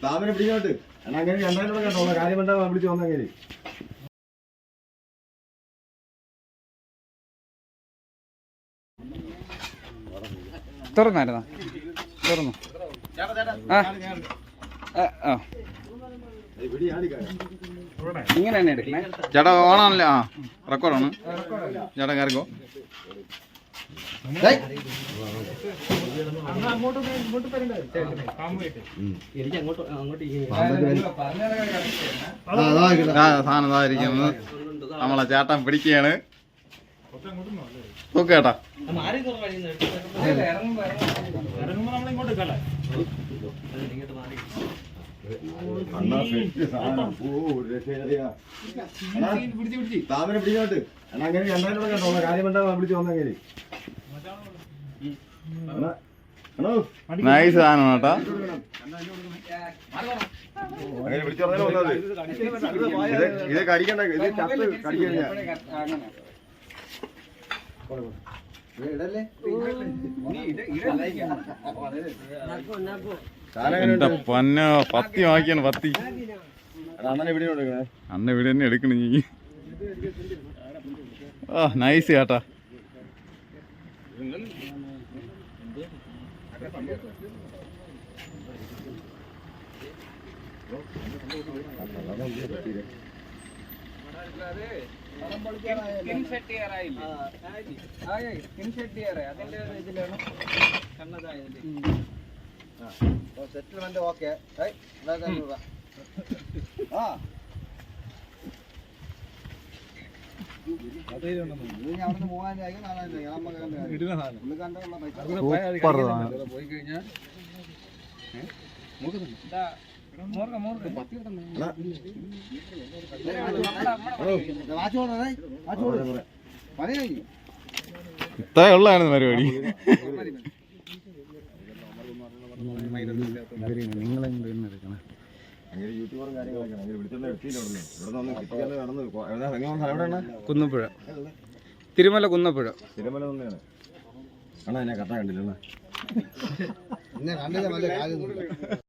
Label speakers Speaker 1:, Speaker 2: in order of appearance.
Speaker 1: താമര പിടിക്കോട്ട് അങ്ങനെ രണ്ടായിരം കേട്ടോ കാര്യം വേണ്ട വിളിച്ച് വന്നെങ്കിൽ
Speaker 2: തുറന്നായിരുന്നോ? തുറന്നു. ഇങ്ങനെ തന്നെ എടുക്കണേ
Speaker 3: ചേട്ടാ. ഓണാണല്ലേ? ആ, റെക്കോർഡാണ് ചേട്ടാ. കയറിക്കോ. സാധനം ഇതായിരിക്കുന്നു. നമ്മളെ ചേട്ടൻ പിടിക്കുകയാണ്. നോക്കേട്ടാ.
Speaker 1: താമര പിടിക്കോട്ട് അങ്ങനെ രണ്ടായിരം കേട്ടോ കാര്യം വേണ്ട വിളിച്ച് വന്നെങ്കിൽ
Speaker 3: നൈസ് സാധനം കേട്ടാ.
Speaker 1: അങ്ങനെ വിളിച്ചു പറഞ്ഞാലും വന്നത് ഇത് കടിക്കണ്ട. ഇത് ചത്ത് കടിക്കണ്ട.
Speaker 3: എന്റെ പൊന്നോ, പത്തി വാങ്ങിക്കാണ്. പത്തി
Speaker 1: അണ്ണനെ വീഡിയോ എടുക്കണേ.
Speaker 3: അന്ന വീട് തന്നെ എടുക്കണ നീ. ആ നൈസ് ചേട്ടാ.
Speaker 1: Settlement okay.
Speaker 3: ഇത്ര ഉള്ളതാണ് പരിപാടി.
Speaker 2: കുന്നപ്പുഴ, തിരുമല കുന്നപ്പുഴ.
Speaker 1: തിരുമല തന്നെയാണ്. ആണോ എന്നെ കട്ട കണ്ടില്ല.